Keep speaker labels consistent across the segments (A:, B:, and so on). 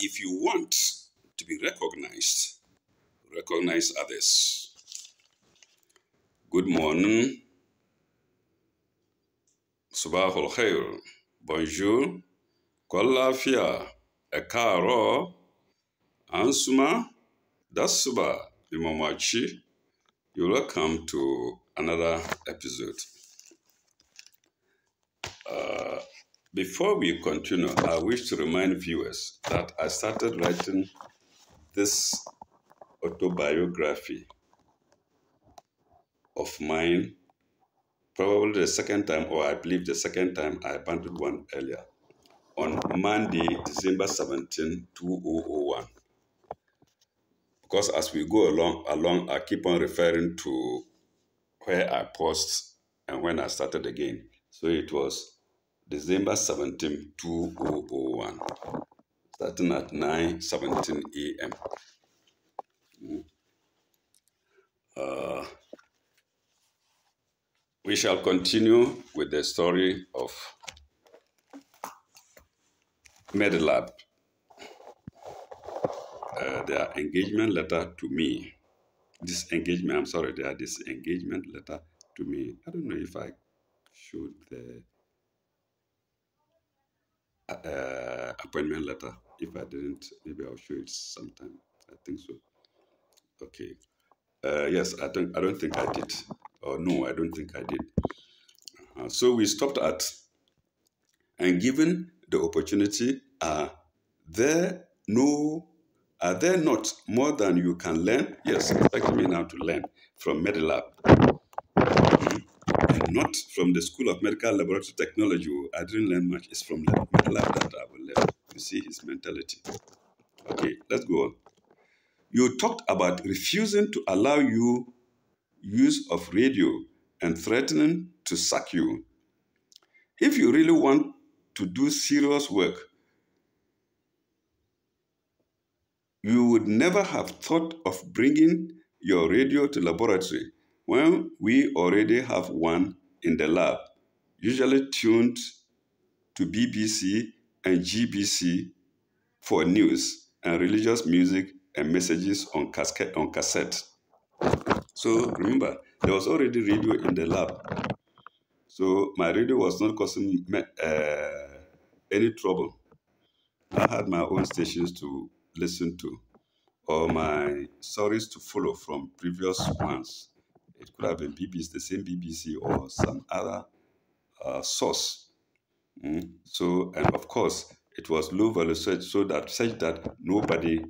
A: if you want to be recognized, recognize others. Good morning. Sabah al khair. Bonjour. Kolafia. Ekaro. Ansuma. Dasuba. Imamachi. You're welcome to another episode. Before we continue, I wish to remind viewers that I started writing this autobiography of mine, probably the second time, or I believe the second time. I abandoned one earlier, on Monday, December 17, 2001. Because as we go along, I keep on referring to where I paused and when I started again. So it was December 17, 2001, starting at 9:17 a.m. We shall continue with the story of Medilab, their engagement letter to me. Disengagement letter to me. I don't know if I showed the appointment letter. If I didn't, maybe I'll show it sometime. I think so. Okay. Yes, I don't think I did. Or no, I don't think I did. So we stopped at, and given the opportunity, are there not more than you can learn? Yes, expect me now to learn from Medilab. And not from the School of Medical Laboratory Technology. I didn't learn much. It's from Medilab that I will learn. You see his mentality. Okay, let's go on. You talked about refusing to allow you use of radio and threatening to sack you. If you really want to do serious work, you would never have thought of bringing your radio to laboratory when we already have one in the lab, usually tuned to BBC and GBC for news and religious music and messages on cassette. So remember, there was already radio in the lab. So my radio was not causing any trouble. I had my own stations to listen to, or my stories to follow from previous ones. It could have been BBC, the same BBC, or some other source. So, and of course, it was low value such that nobody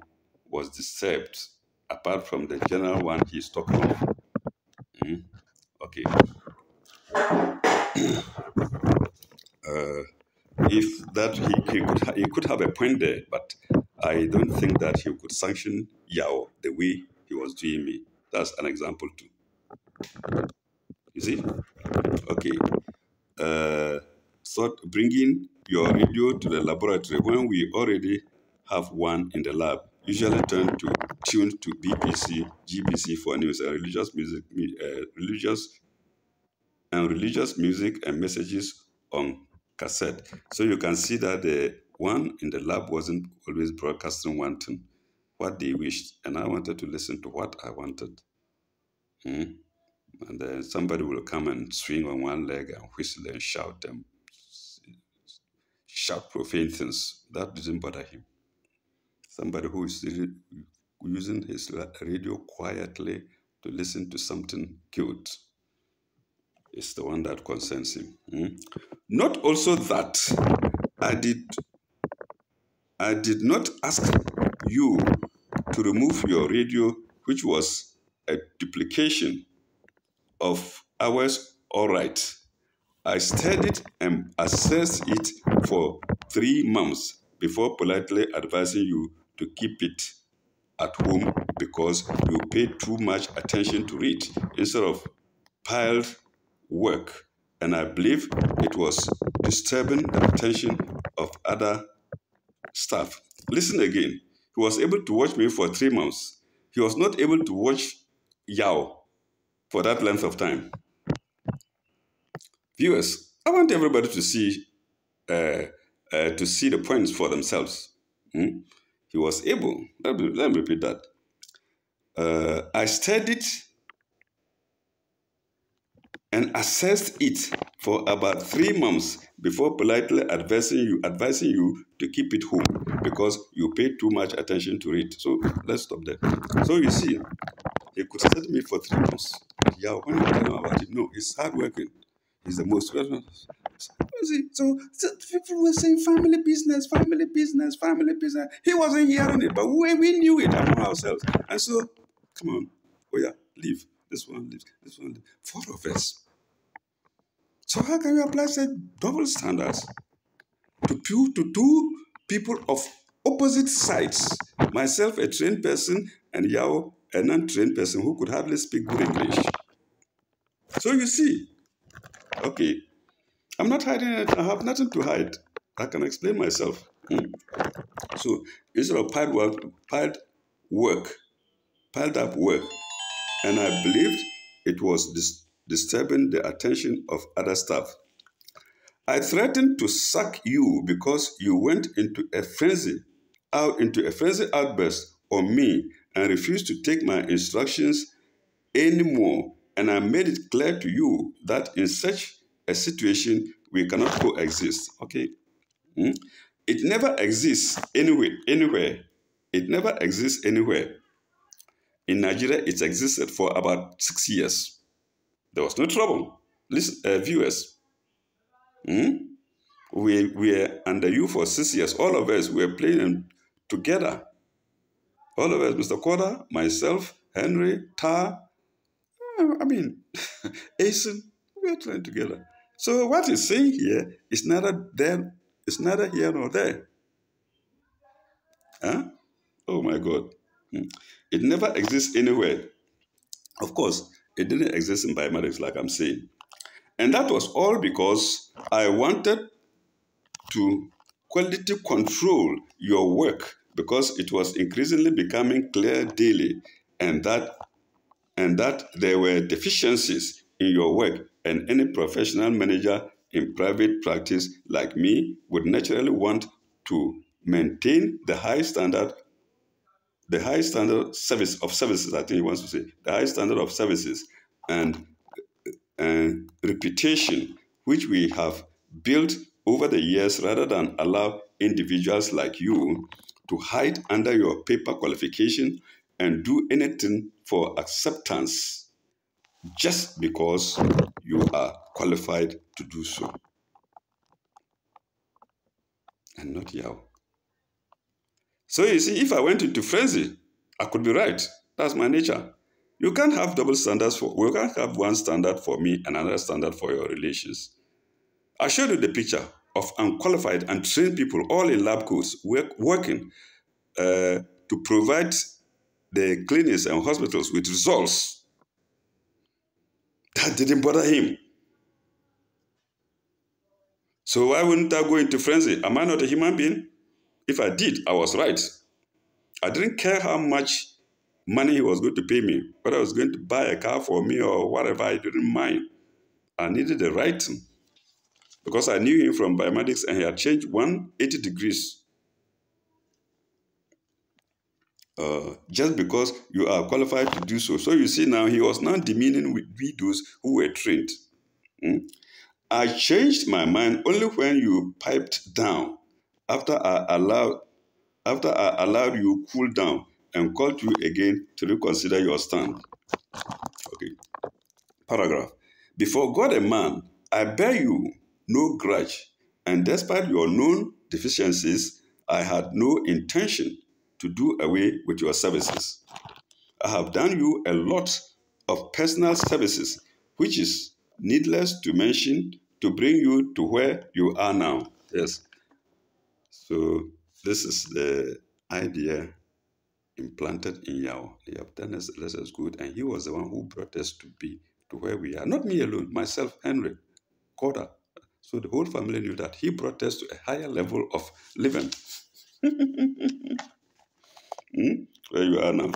A: was disturbed, apart from the general one he's talking of. Okay. If that he could have a point there, but I don't think that he could sanction Yao the way he was doing me. That's an example too. You see? Okay. So bringing your radio to the laboratory when we already have one in the lab, usually tuned to BBC, GBC for news and religious music and messages on cassette. So you can see that the one in the lab wasn't always broadcasting one thing, what they wished, and I wanted to listen to what I wanted. And then somebody will come and swing on one leg and whistle and shout profane things. That didn't bother him. Somebody who is using his radio quietly to listen to something good is the one that concerns him. Not also that I did not ask you to remove your radio, which was a duplication of ours. All right. I studied and assessed it for 3 months before politely advising you to keep it at home because you paid too much attention to it instead of piled work, and I believe it was disturbing the attention of other staff. Listen again. He was able to watch me for 3 months. He was not able to watch Yao for that length of time. Viewers, I want everybody to see the points for themselves. he was able, let me repeat that. I studied and assessed it for about 3 months before politely advising you to keep it home because you paid too much attention to it. So let's stop there. So you see, he could study me for 3 months. Yeah, when you tell him about it, no, he's hardworking. He's the most. See, so people were saying family business, family business, family business. He wasn't hearing it, but we knew it among ourselves. And so, come on, oh yeah, leave. This one leaves, this one leaves. 4 of us. So how can you apply such double standards to two people of opposite sides? Myself, a trained person, and Yao, a non-trained person who could hardly speak good English. So you see, okay, I'm not hiding it. I have nothing to hide. I can explain myself. So instead of piled up work, and I believed it was disturbing the attention of other staff. I threatened to sack you because you went into a frenzy outburst on me and refused to take my instructions anymore. And I made it clear to you that in such a situation, we cannot coexist. Okay? It never exists anywhere. It never exists anywhere. In Nigeria, it existed for about 6 years. There was no trouble. Listen, viewers, we were under you for 6 years. All of us were playing together. All of us, Mr. Koda, myself, Henry, Tar, Asen, we are playing together. So what he's saying here is neither here nor there. Huh? Oh my God. It never exists anywhere. Of course, it didn't exist in biomedics, like I'm saying. And that was all because I wanted to quality control your work because it was increasingly becoming clear daily and that there were deficiencies in your work, and any professional manager in private practice like me would naturally want to maintain the high standard services, I think he wants to say, the high standard of services and reputation which we have built over the years rather than allow individuals like you to hide under your paper qualification and do anything for acceptance just because you are qualified to do so. And not Yao. So you see, if I went into frenzy, I could be right. That's my nature. You can't have double standards we can't have one standard for me and another standard for your relations. I showed you the picture of unqualified and trained people all in lab coats working to provide the clinics and hospitals with results. That didn't bother him. So why wouldn't I go into frenzy? Am I not a human being? If I did, I was right. I didn't care how much money he was going to pay me, whether I was going to buy a car for me or whatever, I didn't mind. I needed the right thing because I knew him from biomedics and he had changed 180 degrees. Just because you are qualified to do so. So you see now, he was not demeaning with those who were trained. I changed my mind only when you piped down after I allowed you cool down and called you again to reconsider your stand. Okay. Paragraph. Before God and man, I bear you no grudge, and despite your known deficiencies, I had no intention to do away with your services. I have done you a lot of personal services, which is needless to mention, to bring you to where you are now. Yes. So this is the idea implanted in Yao. They have done us as good, and he was the one who brought us to be to where we are. Not me alone, myself, Henry, Koda. So the whole family knew that he brought us to a higher level of living. Where you are now.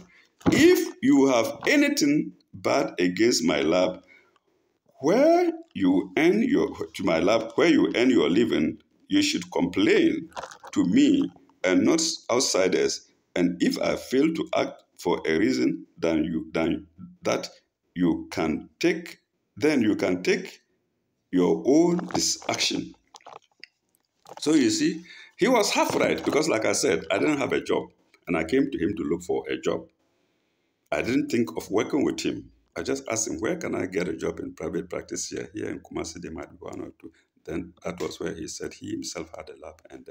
A: If you have anything bad against my lab, where you earn your living, you should complain to me and not outsiders, And if I fail to act for a reason, then you can take your own action. So you see, he was half right because, like I said, I didn't have a job, and I came to him to look for a job. I didn't think of working with him. I just asked him, where can I get a job in private practice here in Kumasi? They might be one or two. Then that was where he said he himself had a lab and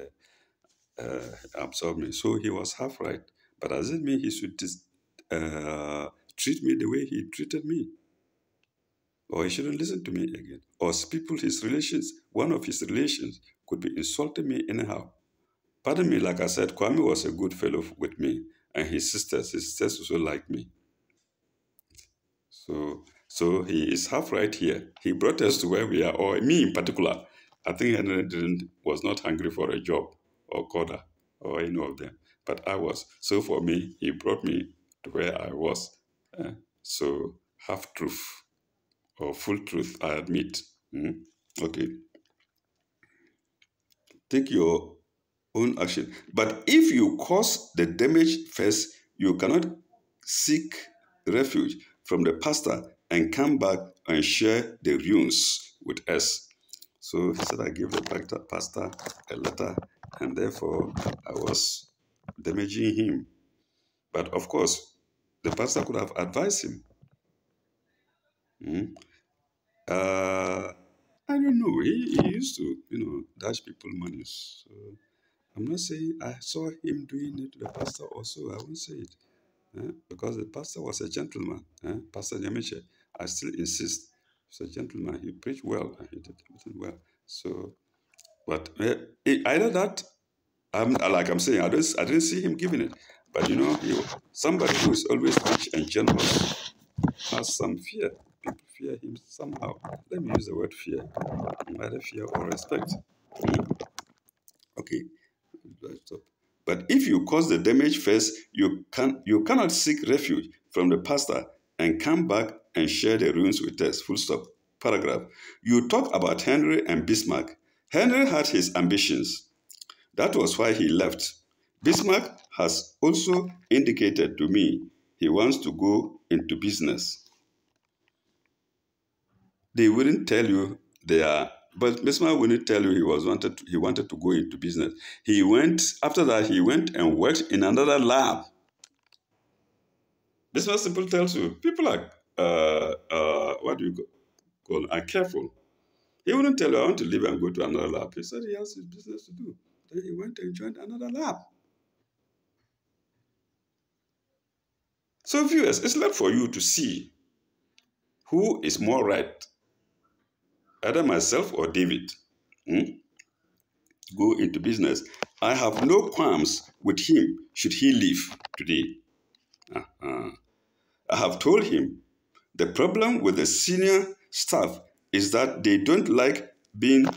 A: absorbed me. So he was half right. But does it mean he should treat me the way he treated me? Or he shouldn't listen to me again? Or one of his relations could be insulting me anyhow? Pardon me, like I said, Kwame was a good fellow with me, and his sisters also liked me. So he is half right here. He brought us to where we are, or me in particular. I think Henry was not hungry for a job or Koda or any of them, but I was. So for me, he brought me to where I was. So half truth or full truth, I admit. Okay. Take your own action. But if you cause the damage first, you cannot seek refuge from the pastor and come back and share the ruins with us. So he said, I gave the pastor a letter, and therefore I was damaging him. But of course, the pastor could have advised him. I don't know. He used to, dash people money. So I'm not saying I saw him doing it to the pastor also. I won't say it. Because the pastor was a gentleman. Pastor Nyamiche, I still insist, he's a gentleman. He preached well and he did everything well. So, but either that, like I'm saying, I didn't see him giving it. But somebody who is always rich and generous has some fear. People fear him somehow. Let me use the word fear. Either fear or respect. Okay. But if you cause the damage first, you cannot seek refuge from the pastor and come back and share the ruins with us. Full stop. Paragraph. You talk about Henry and Bismarck. Henry had his ambitions. That was why he left. Bismarck has also indicated to me he wants to go into business. They wouldn't tell you but Bismarck wouldn't tell you he wanted to go into business. After that, he went and worked in another lab. Bismarck simply tells you, people are, what do you call, are careful. He wouldn't tell you, I want to leave and go to another lab. He said he has his business to do. Then he went and joined another lab. So viewers, it's left for you to see who is more right, either myself or David. Go into business. I have no qualms with him should he leave today. I have told him the problem with the senior staff is that they don't like being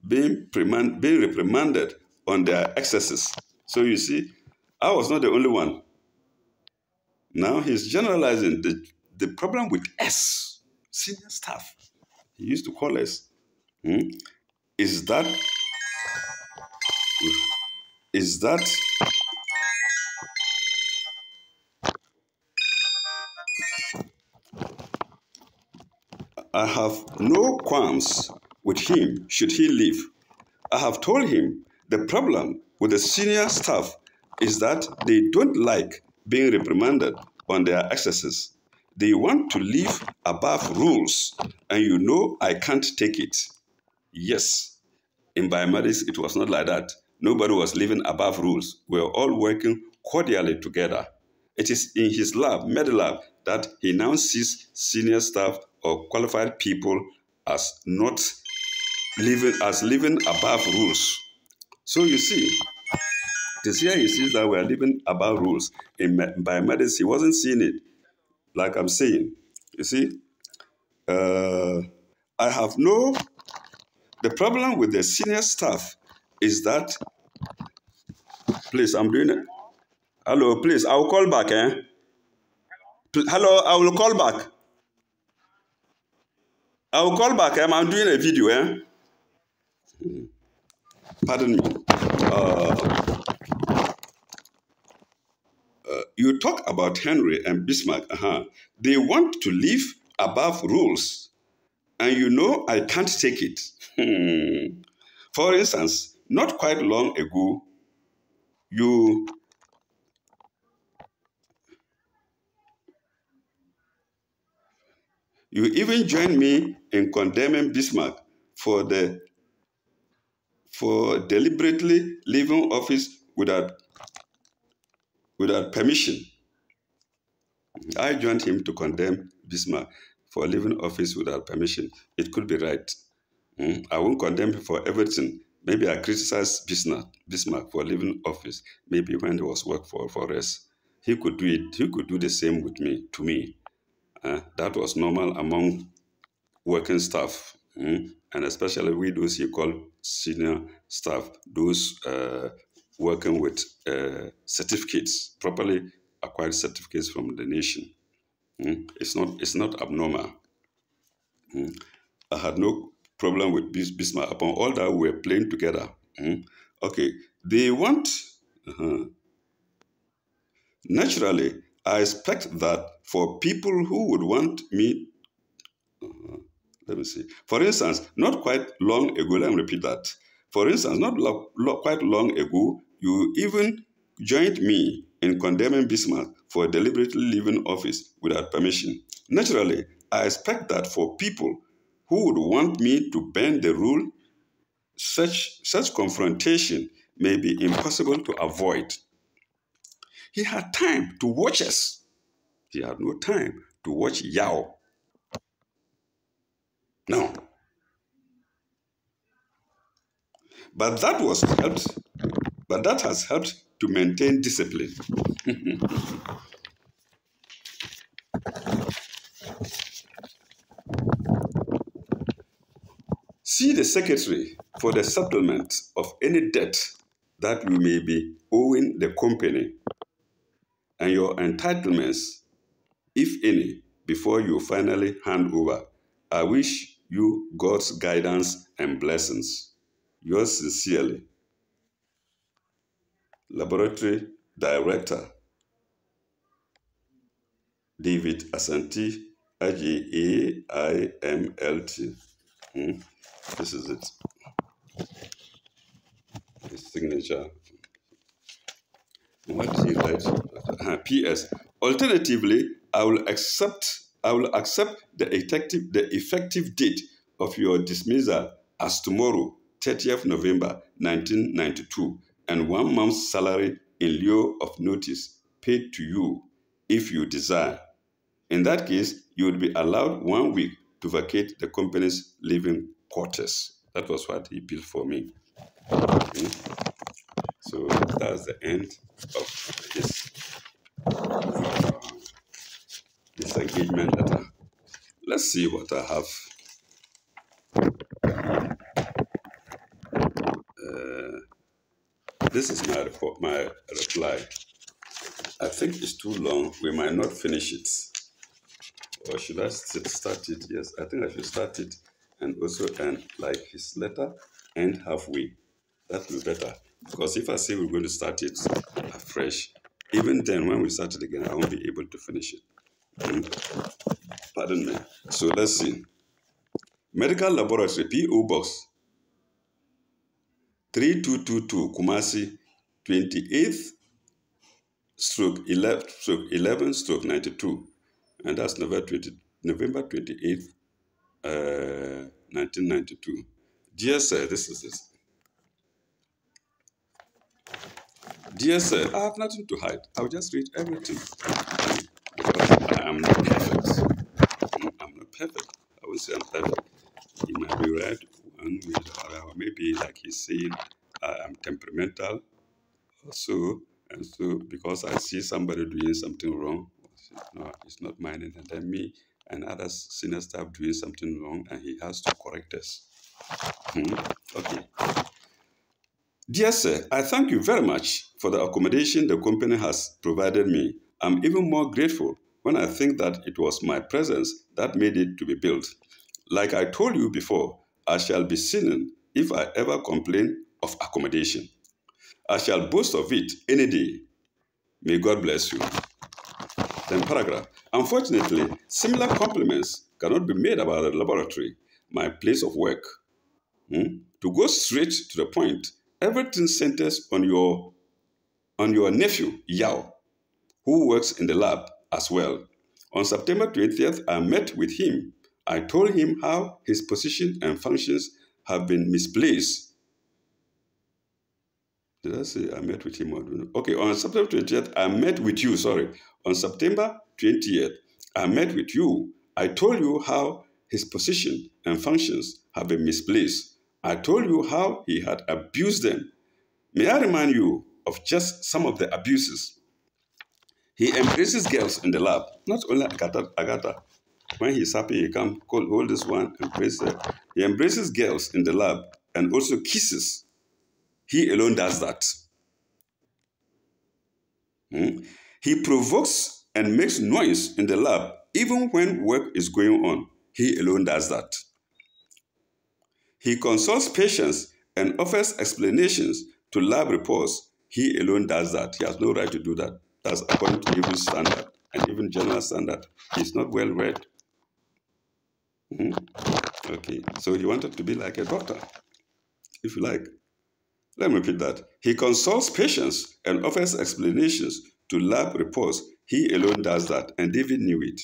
A: reprimanded on their excesses. So you see, I was not the only one. Now he's generalizing the problem with us, senior staff. He used to call us, is that I have no qualms with him should he leave. I have told him the problem with the senior staff is that they don't like being reprimanded on their excesses. They want to live above rules, and I can't take it. Yes, in biomedics, it was not like that. Nobody was living above rules. We were all working cordially together. It is in his lab, MediLab, that he now sees senior staff or qualified people as not living above rules. So you see, this year he sees that we are living above rules. In biomedics, he wasn't seeing it. Like I'm saying, you see, I have the problem with the senior staff is that, please, I'm doing it. Hello, please, I will call back, Hello, I will call back. I will call back, I'm doing a video, Pardon me. you talk about Henry and Bismarck. They want to live above rules. And you know I can't take it. For instance, not quite long ago, you even joined me in condemning Bismarck for deliberately leaving office without permission. I joined him to condemn Bismarck for leaving office without permission. It could be right. I won't condemn him for everything. Maybe I criticize Bismarck for leaving office. Maybe when he was work for us, he could do it. He could do the same with me. To me, that was normal among working staff, and especially we those you call senior staff, those working with certificates, properly acquired certificates from the nation. It's not abnormal. I had no problem with Bismarck upon all that we were playing together. Okay, they want. Naturally, I expect that for people who would want me. Let me see. For instance, not quite long ago, let me repeat that. For instance, not quite long ago, you even joined me in condemning Bismarck for deliberately leaving office without permission. Naturally, I expect that for people who would want me to bend the rule, such confrontation may be impossible to avoid. He had time to watch us. He had no time to watch Yao. No. But that has helped to maintain discipline. See the secretary for the settlement of any debt that you may be owing the company and your entitlements, if any, before you finally hand over. I wish you God's guidance and blessings. Yours sincerely, Laboratory Director David Asante, AJAIMLT. This is it. His signature. What did he write? P.S. Alternatively, I will accept the effective date of your dismissal as tomorrow, 30th November 1992, and 1 month's salary in lieu of notice paid to you if you desire. In that case, you would be allowed 1 week to vacate the company's living quarters. That was what he built for me. So that's the end of this engagement letter. Let's see what I have. This is my reply. I think it's too long. We might not finish it. Or should I start it? Yes, I think I should start it and also end like his letter, end halfway. That will be better. Because if I say we're going to start it afresh, even then when we start it again, I won't be able to finish it. Pardon me. So let's see. Medical Laboratory, P.O. Box 3222, Kumasi, 28th stroke 11 stroke 92. And that's November 28th, 1992. Dear sir, this is this. Dear sir, I have nothing to hide. I'll just read everything. Because I am not perfect. I'm not perfect. I will say I'm perfect. He might be right one way or maybe like he's saying I am temperamental. So, and so because I see somebody doing something wrong, no, it's not mine, and then me and other senior staff doing something wrong, and he has to correct us. Okay. Dear sir, I thank you very much for the accommodation the company has provided me. I'm even more grateful when I think that it was my presence that made it to be built. Like I told you before, I shall be sinning if I ever complain of accommodation. I shall boast of it any day. May God bless you. Then paragraph. Unfortunately, similar compliments cannot be made about the laboratory, my place of work. To go straight to the point, everything centers on your nephew, Yao, who works in the lab as well. On September 20th, I met with him. I told him how his position and functions have been misplaced. Did I say I met with him? Okay, on September 20th, I met with you, sorry. On September 20th, I met with you. I told you how his position and functions have been misplaced. I told you how he had abused them. May I remind you of just some of the abuses? He embraces girls in the lab, not only Agatha. When he's happy, he can hold this one, embrace her. He embraces girls in the lab and also kisses. He alone does that. He provokes and makes noise in the lab even when work is going on. He alone does that. He consults patients and offers explanations to lab reports. He alone does that. He has no right to do that. That's according to even standard and even general standard. He's not well read. Okay, so he wanted to be like a doctor, if you like. Let me repeat that. He consults patients and offers explanations to lab reports. He alone does that, and David knew it.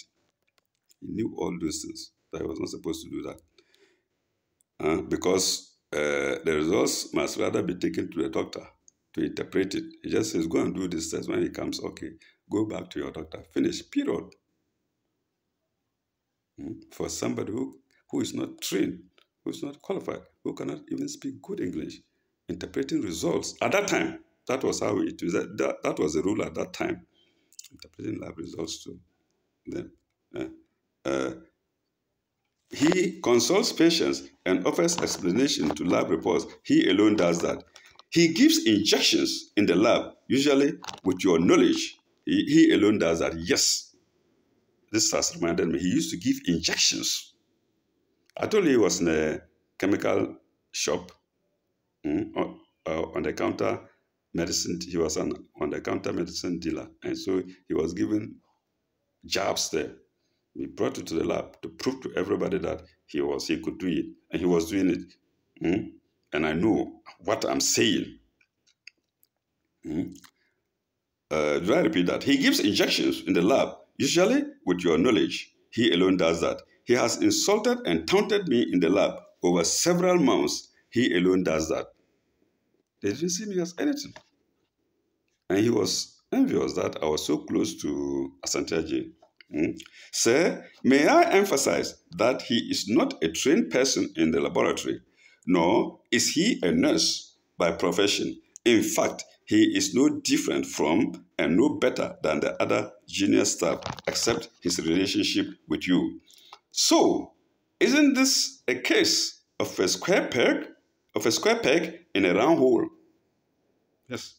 A: He knew all those things, that he was not supposed to do that. Because the results must rather be taken to the doctor to interpret it. He just says, go and do this test. When he comes, okay, go back to your doctor. Finish, period. For somebody who is not trained, who is not qualified, who cannot even speak good English, interpreting results. At that time, that was how it was. That was the rule at that time. Interpreting lab results too. Then he consults patients and offers explanation to lab reports. He alone does that. He gives injections in the lab, usually with your knowledge. He alone does that. Yes. This has reminded me. He used to give injections. I told you he was in a chemical shop on the counter medicine. He was on the counter medicine dealer. And so he was given jabs there. We brought it to the lab to prove to everybody that he could do it. And he was doing it. And I know what I'm saying. Do I repeat that? He gives injections in the lab, usually with your knowledge. He alone does that. He has insulted and taunted me in the lab over several months. He alone does that. They didn't see me as anything. And he was envious that I was so close to Asanteaje. Sir, may I emphasize that he is not a trained person in the laboratory, nor is he a nurse by profession. In fact, he is no different from and no better than the other junior staff, except his relationship with you. So, isn't this a case of a square peg in a round hole? Yes.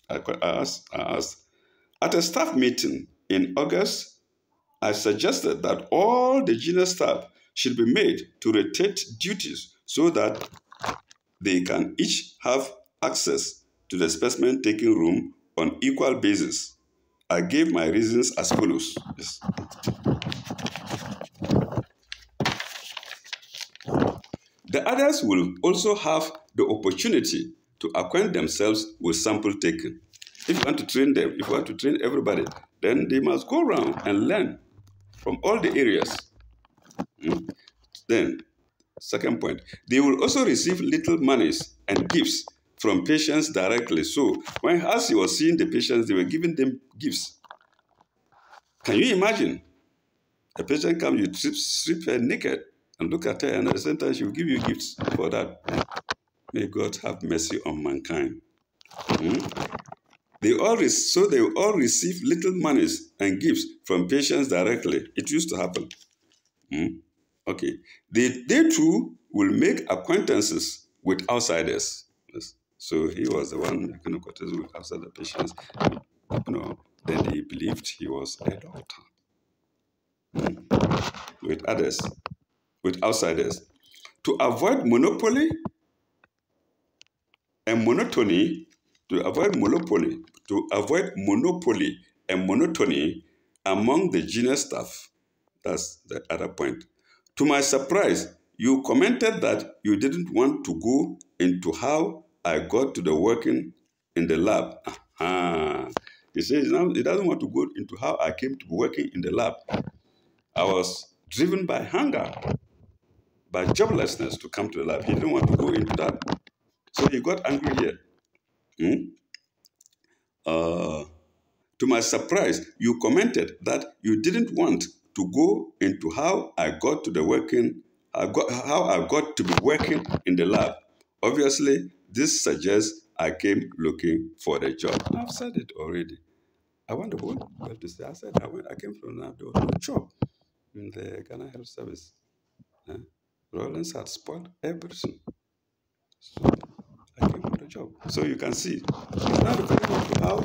A: I asked. At a staff meeting in August, I suggested that all the junior staff should be made to rotate duties so that they can each have access to the specimen taking room on equal basis. I gave my reasons as follows. Yes. The others will also have the opportunity to acquaint themselves with sample taken. If you want to train them, if you want to train everybody, then they must go around and learn from all the areas. Then, second point, they will also receive little monies and gifts from patients directly. So, as he was seeing the patients, they were giving them gifts. Can you imagine? A patient comes, you strip her naked and look at her, and at the same time, she will give you gifts for that. May God have mercy on mankind. They all receive little monies and gifts from patients directly. It used to happen. Okay. They too will make acquaintances with outsiders. Yes. So he was the one making acquaintances with outsider patients. Then he believed he was a doctor. With outsiders. To avoid monopoly and monotony, monopoly and monotony among the junior staff. That's the other point. To my surprise, you commented that you didn't want to go into how I got to the working in the lab. He says now he doesn't want to go into how I came to be working in the lab. I was driven by hunger, by joblessness to come to the lab. He didn't want to go into that. So he got angry here. To my surprise, you commented that you didn't want to go into how I got to be working in the lab. Obviously, this suggests I came looking for a job. I've said it already. I wonder what to say. I said I came from there was no job in the Ghana Health Service. Rollins had spoiled everything. So I came for the job. So you can see, he's not referring to how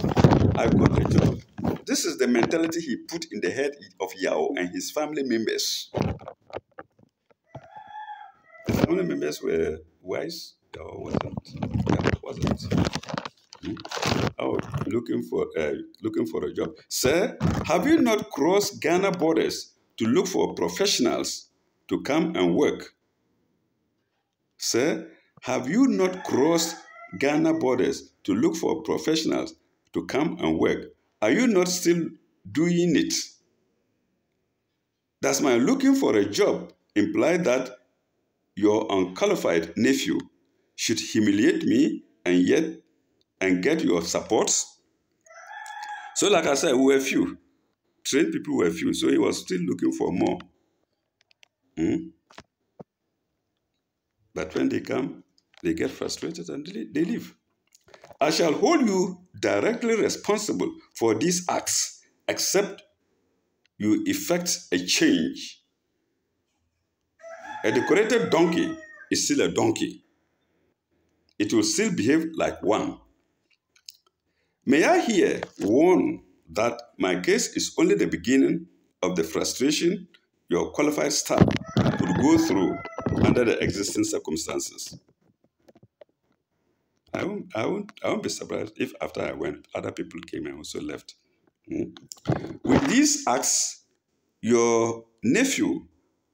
A: I got a job. This is the mentality he put in the head of Yao and his family members. The family members were wise or wasn't. Oh, looking for a job. Sir, have you not crossed Ghana borders to look for professionals to come and work? Sir, have you not crossed Ghana borders to look for professionals to come and work? Are you not still doing it? Does my looking for a job imply that your unqualified nephew should humiliate me and get your support? So like I said, we were few. Trained people were few, so he was still looking for more. But when they come, they get frustrated and they leave. I shall hold you directly responsible for these acts, except you effect a change. A decorated donkey is still a donkey. It will still behave like one. May I here warn that my case is only the beginning of the frustration your qualified staff could go through under the existing circumstances. I won't be surprised if after I went, other people came and also left. With these acts, your nephew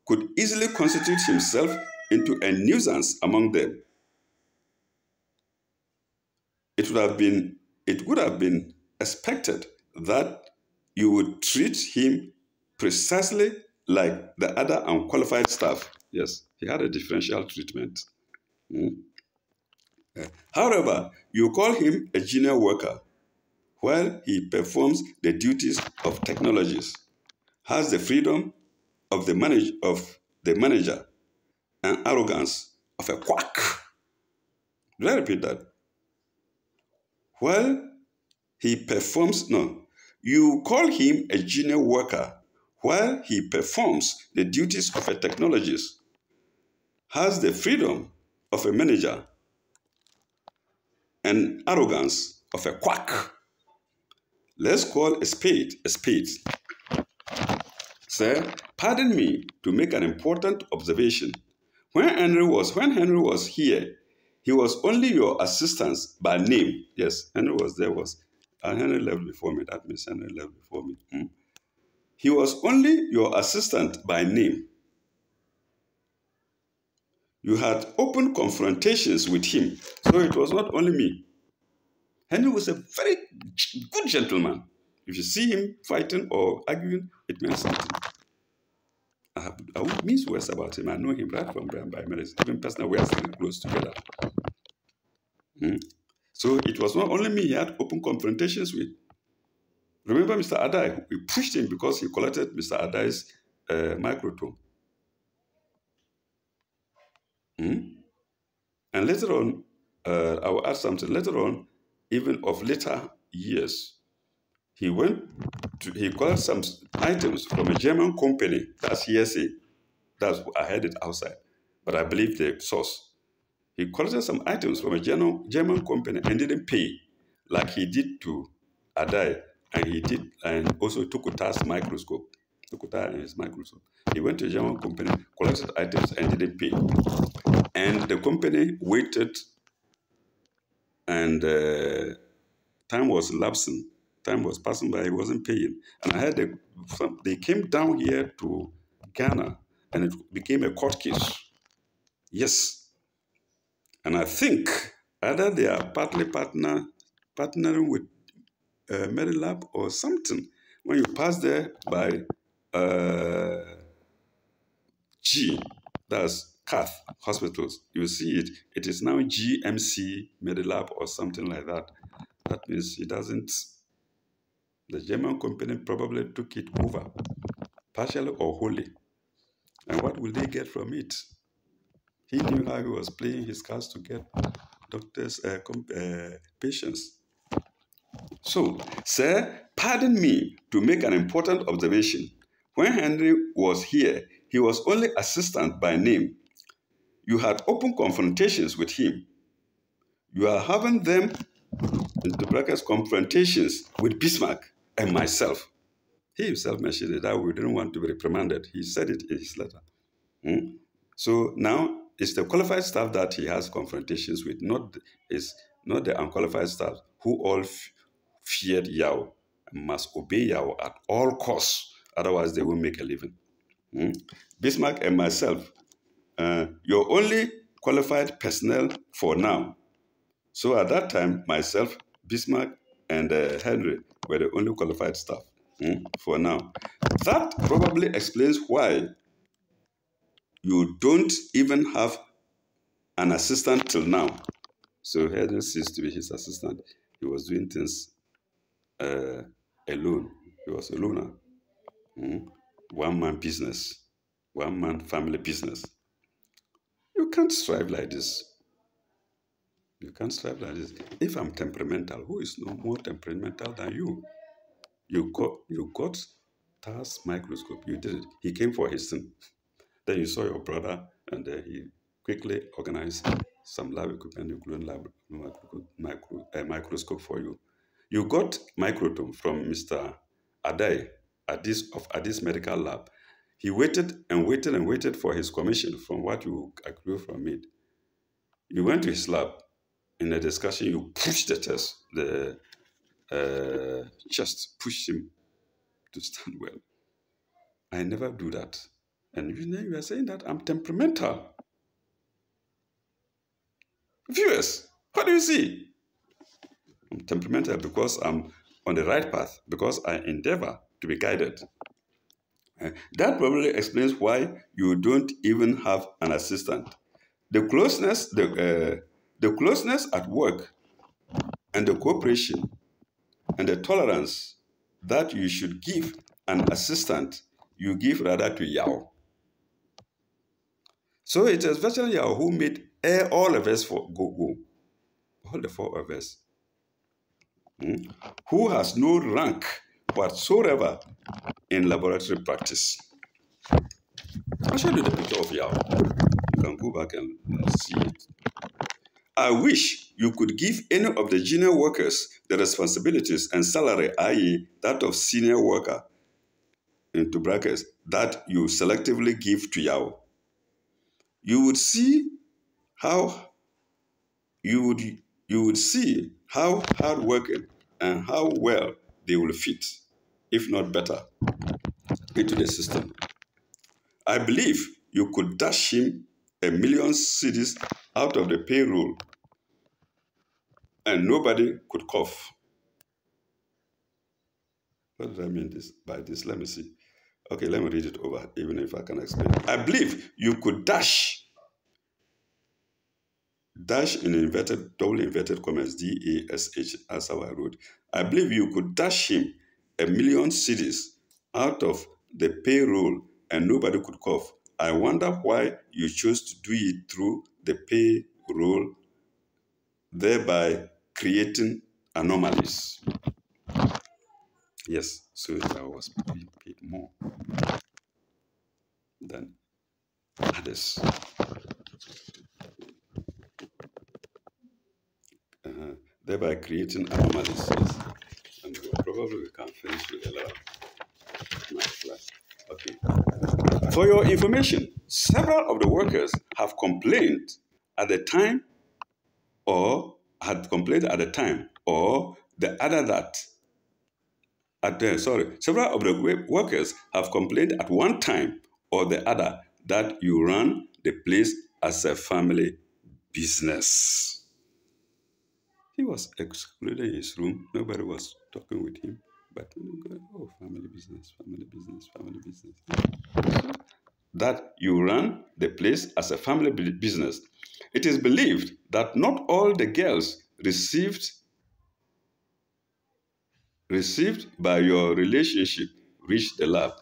A: could easily constitute himself into a nuisance among them. It would have been expected that you would treat him precisely like the other unqualified staff. Yes, he had a differential treatment. However, you call him a junior worker while he performs the duties of technologists, has the freedom of the manager and arrogance of a quack. Did I repeat that? You call him a junior worker while he performs the duties of a technologist, has the freedom of a manager and arrogance of a quack. Let's call a spade a spade. Sir, pardon me to make an important observation. When Henry was here, he was only your assistant by name. Yes, Henry was there. And Henry left before me. That means Henry left before me. He was only your assistant by name. You had open confrontations with him, so it was not only me. Henry was a very good gentleman. If you see him fighting or arguing, it means something. I would miss words about him. I know him right from by minutes. Even personally, we are still close together. So it was not only me he had open confrontations with. Remember Mr. Adai? We pushed him because he collected Mr. Adai's microtome. And later on, I will add something. Later on, even of later years, he collected some items from a German company. That's hearsay. I heard it outside, but I believe the source. He collected some items from a German company and didn't pay, like he did to Adai, and also Tukuta's microscope. Tukuta and his microscope. He went to a German company, collected items and didn't pay. And the company waited and time was lapsing. Time was passing by. He wasn't paying, and I heard they came down here to Ghana, and it became a court case. Yes, and I think either they are partnering with Medilab or something. When you pass there by G, that's Cath Hospitals, you see it. It is now GMC Medilab or something like that. That means he doesn't. The German company probably took it over, partially or wholly. And what will they get from it? He knew how he was playing his cards to get doctors, patients. So, sir, pardon me to make an important observation. When Henry was here, he was only assistant by name. You had open confrontations with him. You are having them, into brackets, confrontations with Bismarck and myself. He himself mentioned it, that we didn't want to be reprimanded. He said it in his letter. So now it's the qualified staff that he has confrontations with, not the unqualified staff who all feared Yao and must obey Yao at all costs, otherwise they won't make a living. Bismarck and myself, you're only qualified personnel for now. So at that time, myself, Bismarck, and Henry were the only qualified staff for now. That probably explains why you don't even have an assistant till now. So Henry ceased to be his assistant. He was doing things alone. He was a loner. One-man business. One-man family business. You can't strive like this. You can't strive like this. If I'm temperamental, who is no more temperamental than you? You got TAS microscope. You did it. He came for his thing. Then you saw your brother, and he quickly organized some lab equipment, including microscope for you. You got microtome from Mr. Adai at this medical lab. He waited and waited and waited for his commission from what you accrue from it. You went to his lab. In a discussion, you pushed the test, just pushed him to stand well. I never do that. And you are saying that I'm temperamental. Viewers, what do you see? I'm temperamental because I'm on the right path, because I endeavor to be guided. That probably explains why you don't even have an assistant. The closeness at work and the cooperation and the tolerance that you should give an assistant, you give rather to Yao. So it is virtually Yao who made all of us go. All the four of us. Who has no rank whatsoever in laboratory practice. I'll show you the picture of Yao. You can go back and see it. I wish you could give any of the junior workers the responsibilities and salary, i.e. that of senior worker, into brackets, that you selectively give to Yao. You would see how hardworking and how well they will fit, if not better, into the system. I believe you could dash him 1 million cedis out of the payroll and nobody could cough. What did I mean by this? Let me see. Okay, let me read it over, even if I can explain. I believe you could dash in inverted, double inverted commas, DASH, as how I wrote. I believe you could dash him 1 million cedis out of the payroll and nobody could cough. I wonder why you chose to do it through the payroll, thereby creating anomalies. Yes, so I was being paid more than others. Thereby creating anomalies. Yes. And probably we can finish with a lot of my class. Okay. For your information, several of the workers have complained at the time or had complained at the time, or the other that several of the workers have complained at one time or the other that you run the place as a family business. He was excluded in his room. Nobody was talking with him. But oh, family business, family business, family business. That you run the place as a family business. It is believed that not all the girls received by your relationship reach the lab.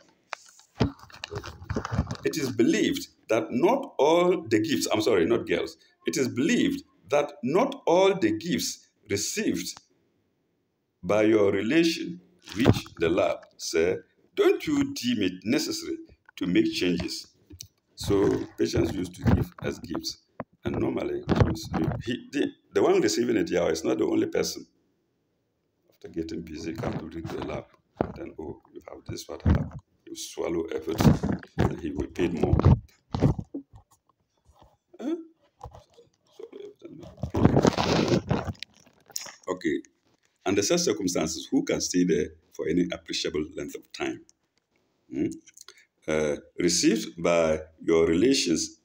A: It is believed that not all the gifts, I'm sorry, not girls. It is believed that not all the gifts received by your relation reach the lab. Sir, don't you deem it necessary to make changes? So patients used to give as gifts. And normally, the one receiving it here is not the only person. After getting busy, come to the lab. And then, oh, you have this, what happened? You swallow everything, and he will pay more. Huh? Okay. Under such circumstances, who can stay there for any appreciable length of time? Received by your relations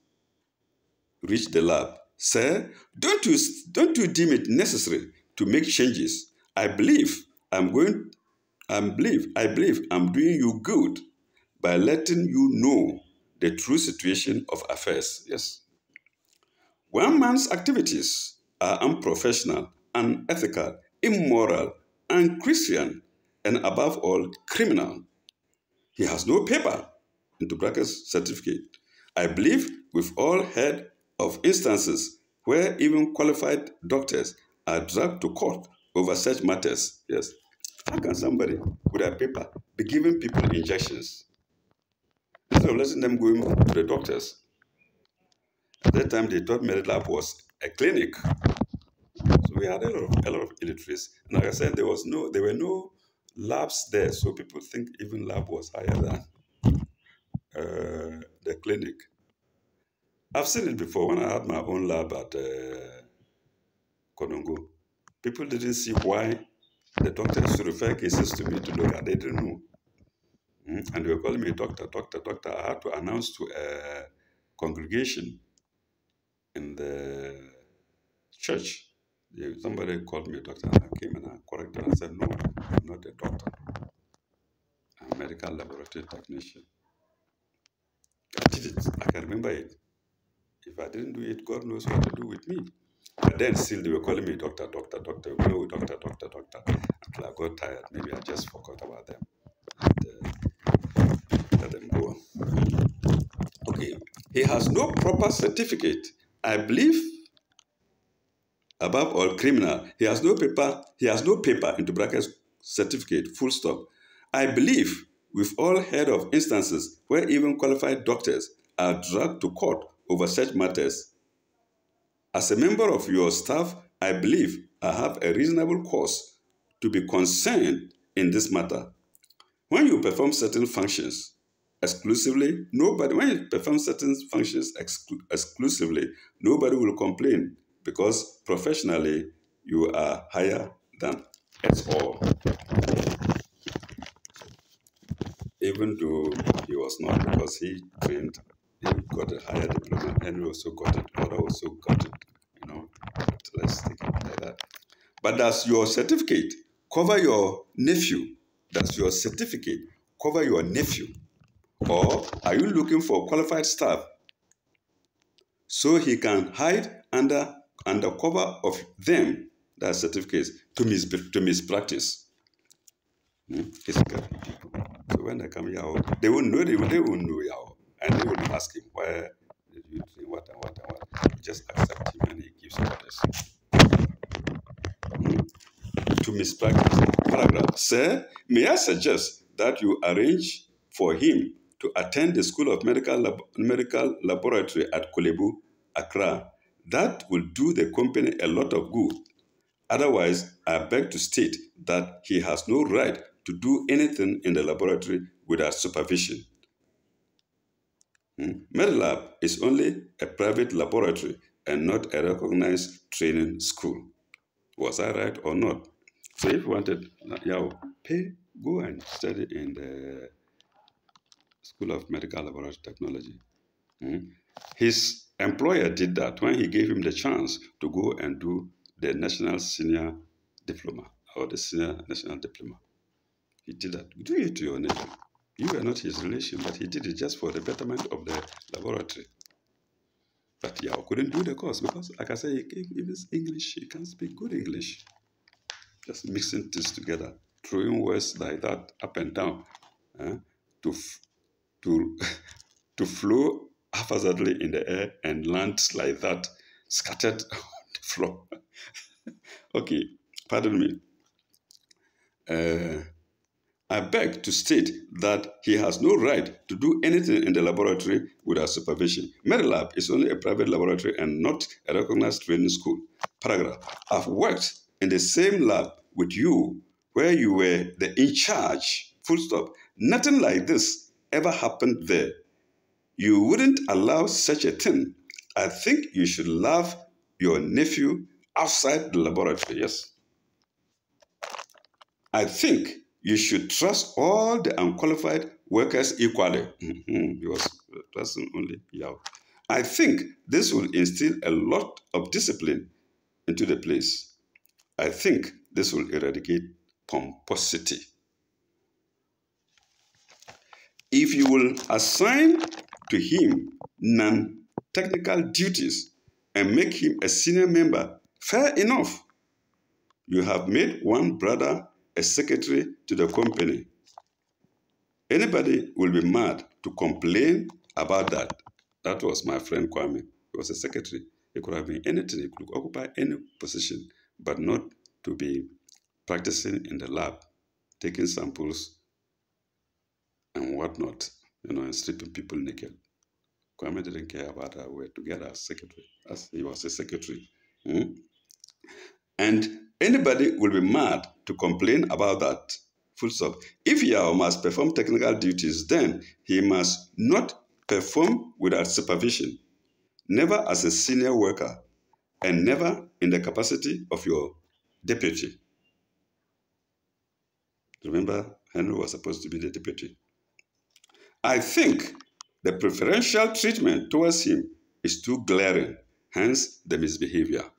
A: reach the lab. Sir, don't you deem it necessary to make changes? I believe I'm doing you good by letting you know the true situation of affairs. Yes. One man's activities are unprofessional, unethical, immoral, unchristian, and above all, criminal. He has no paper, into brackets, certificate. I believe we've all heard of instances where even qualified doctors are dragged to court over such matters. Yes. How can somebody with a paper be giving people injections instead of letting them go to the doctors? At that time, they thought MedLab was a clinic. So we had a lot of illiteracy. And like I said, there were no labs there. So people think even lab was higher than the clinic. I've seen it before when I had my own lab at Konongo. People didn't see why the doctors should refer cases to me to look at. They didn't know. And they were calling me doctor. I had to announce to a congregation in the church. Somebody called me a doctor, and I came and I corrected. I said, no, I'm not a doctor. I'm a medical laboratory technician. I did it. I can remember it. If I didn't do it, God knows what to do with me. But then still they were calling me doctor. No, doctor. Until I got tired. Maybe I just forgot about them. And let them go. Okay. He has no proper certificate. I believe, above all, criminal. He has no paper, into brackets, certificate, full stop. I believe we've all heard of instances where even qualified doctors are dragged to court over such matters. As a member of your staff, I believe I have a reasonable cause to be concerned in this matter. When you perform certain functions exclusively, nobody will complain because professionally you are higher than us all. Even though he was not, because he trained, he got a higher diploma. Henry also got it, Oda also got it, But let's take it like that. But does your certificate cover your nephew? Does your certificate cover your nephew? Or are you looking for qualified staff so he can hide under cover of them, that certificates, to mispractice? Physical people. So when they come here, they won't know, they won't know, and they will ask him, where did you train, what and what and what. You just accept him and he gives orders. To mispractice. Paragraph. Sir, may I suggest that you arrange for him to attend the School of Medical Laboratory at Kolebu, Accra. That will do the company a lot of good. Otherwise, I beg to state that he has no right to do anything in the laboratory without supervision. MedLab is only a private laboratory and not a recognized training school. Was I right or not? So if you wanted, yeah, go and study in the School of Medical Laboratory Technology. His employer did that when he gave him the chance to go and do the National Senior Diploma or the Senior National Diploma. He did that. Do it to your nation. You were not his relation, but he did it just for the betterment of the laboratory. But Yao couldn't do the course because, like I say, if it's English, he can't speak good English. Just mixing this together, throwing words like that up and down, to to to flow haphazardly in the air and land like that, scattered on the floor. Okay, pardon me. I beg to state that he has no right to do anything in the laboratory without supervision. Medilab is only a private laboratory and not a recognized training school. Paragraph. I've worked in the same lab with you where you were the in charge. Full stop. Nothing like this ever happened there. You wouldn't allow such a thing. I think you should love your nephew outside the laboratory. Yes. I think you should trust all the unqualified workers equally. He was trusting only Yao. I think this will instill a lot of discipline into the place. I think this will eradicate pomposity. If you will assign to him non-technical duties and make him a senior member, fair enough. You have made one brother a secretary to the company. Anybody will be mad to complain about that. That was my friend Kwame. He was a secretary. He could have been anything. He could occupy any position, but not to be practicing in the lab, taking samples and whatnot, and stripping people naked. Kwame didn't care about that. We were together as secretary, as he was a secretary. And anybody will be mad to complain about that. Full stop. If Yao must perform technical duties, then he must not perform without supervision, never as a senior worker, and never in the capacity of your deputy. Remember, Henry was supposed to be the deputy. I think the preferential treatment towards him is too glaring, hence the misbehavior.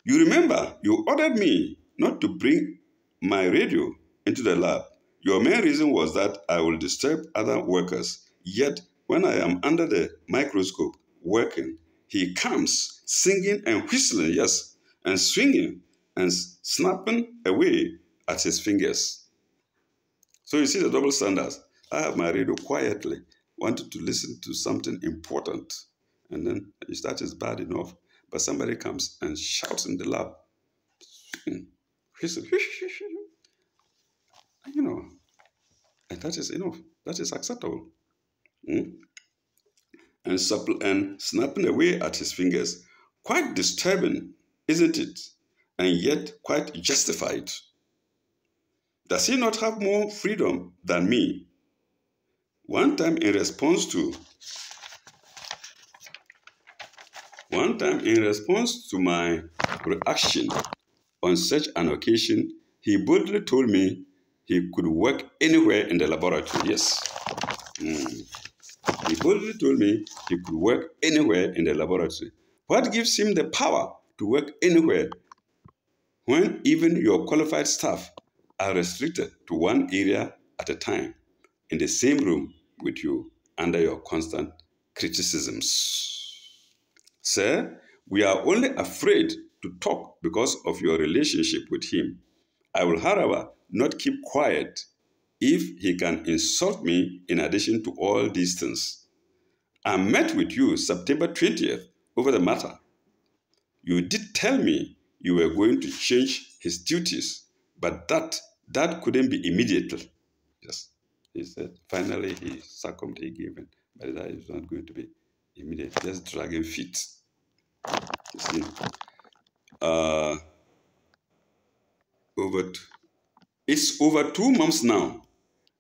A: You remember, you ordered me not to bring my radio into the lab. Your main reason was that I will disturb other workers. Yet, when I am under the microscope working, he comes singing and whistling, yes, and swinging and snapping away at his fingers. So you see the double standards. I have my radio quietly, wanted to listen to something important, and then that is bad enough. But somebody comes and shouts in the lab, and that is enough. That is acceptable. And snapping away at his fingers. Quite disturbing, isn't it? And yet quite justified. Does he not have more freedom than me? One time in response to my reaction on such an occasion, he boldly told me he could work anywhere in the laboratory. Yes. He boldly told me he could work anywhere in the laboratory. What gives him the power to work anywhere when even your qualified staff are restricted to one area at a time in the same room with you under your constant criticisms? Sir, we are only afraid to talk because of your relationship with him. I will, however, not keep quiet if he can insult me in addition to all these things. I met with you September 20th over the matter. You did tell me you were going to change his duties, but that couldn't be immediately. Yes, he said, finally he succumbed, he gave in, but that is not going to be immediate, just dragging feet. You see, it's over 2 months now,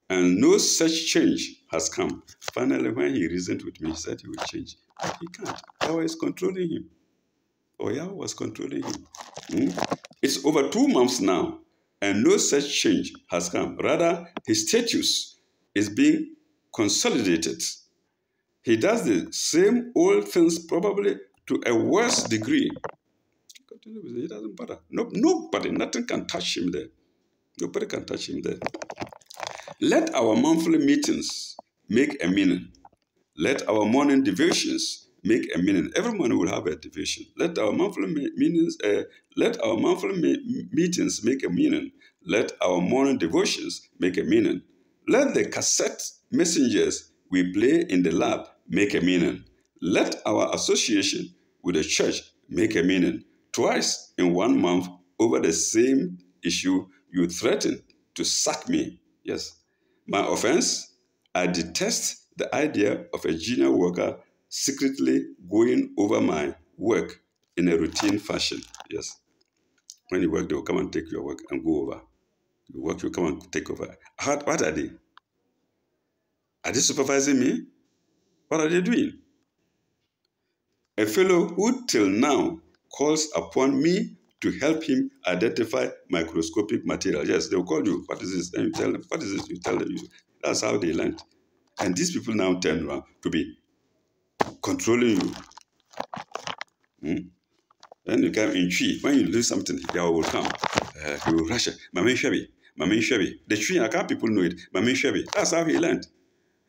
A: and no such change has come. Finally, when he reasoned with me, he said he would change, but he can't. Power is controlling him. or Yahweh was controlling him. It's over 2 months now, and no such change has come. Rather, his status is being consolidated. He does the same old things, probably to a worse degree. It doesn't bother. Nobody, nothing can touch him there. Nobody can touch him there. Let our monthly meetings make a meaning. Let our morning devotions make a meaning. Every morning we'll have a devotion. Let our monthly meetings make a meaning. Let our morning devotions make a meaning. Let the cassette messengers we play in the lab make a meaning. Let our association with the church make a meaning. Twice in 1 month over the same issue, you threaten to sack me. Yes. My offense, I detest the idea of a junior worker secretly going over my work in a routine fashion. Yes. When you work, they will come and take your work and go over. You work, you come and take over. What are they? Are they supervising me? What are they doing? A fellow who till now calls upon me to help him identify microscopic material. Yes, they'll call you. What is this? And you tell them, what is this? You tell them. That's how they learned. And these people now turn around to be controlling you. Then you come in tree. When you do something, they will come. He will rush it. Mami Shebi. The tree, I can't people know it. Mami Shebi. That's how he learned.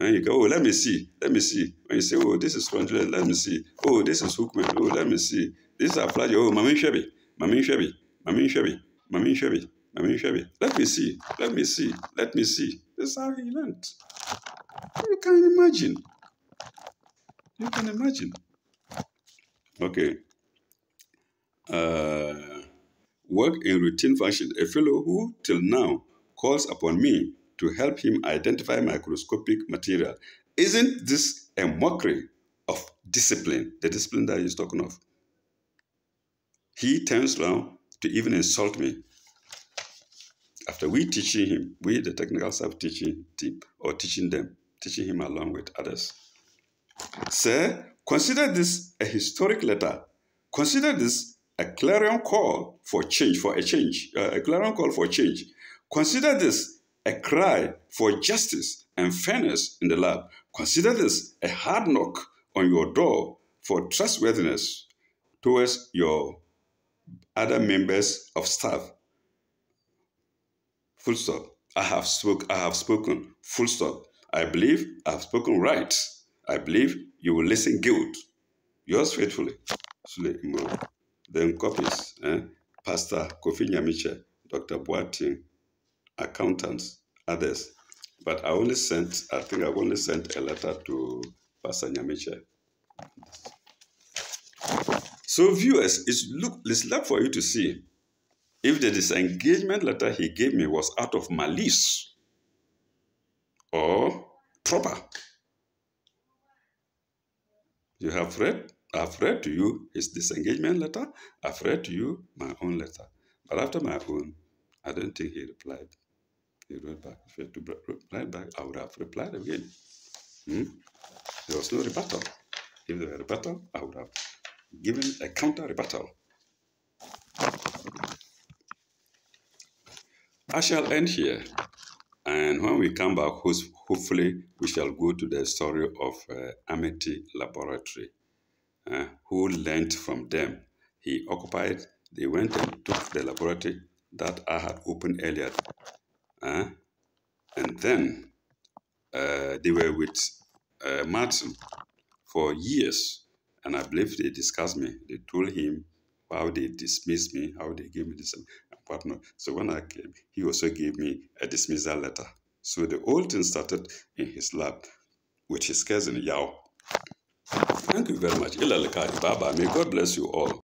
A: And you go, oh, let me see. When you say, oh, this is spondylosis, let me see. Oh, this is hookman. Oh, let me see. This is applaud. Oh, Mami Shebi. Let me see. This is how he learned. You can imagine. Okay. Work in routine fashion. A fellow who till now calls upon me to help him identify microscopic material. Isn't this a mockery of discipline? The discipline that he's talking of. He turns around to even insult me. After we teaching him, we the technical staff teaching team or teaching him along with others. Sir, consider this a historic letter. Consider this a clarion call for change, a clarion call for change. Consider this a cry for justice and fairness in the lab. Consider this a hard knock on your door for trustworthiness towards your other members of staff. Full stop. I have spoken. Full stop. I believe I have spoken right. I believe you will listen good. Yours faithfully, Sule Imoro. Then copies, Pastor Kofi Nyamiche, Dr. Boating, accountants, others. But I think I've only sent a letter to Pastor Nyamiche. So viewers, it's left for you to see if the disengagement letter he gave me was out of malice or proper. You have read, I've read to you his disengagement letter. I've read to you my own letter. But after my own, I don't think he replied. He wrote back. If he had to reply back, I would have replied again. There was no rebuttal. If there were a rebuttal, I would have given a counter rebuttal. I shall end here. And when we come back, hopefully we shall go to the story of Amity Laboratory. Who learned from them. They went and took the laboratory that I had opened earlier. And then they were with Martin for years. And I believe they discussed me. They told him how they dismissed me, how they gave me this partner. So when I came, he also gave me a dismissal letter. So the whole thing started in his lab with his cousin Yao. Thank you very much. Bye-bye. May God bless you all.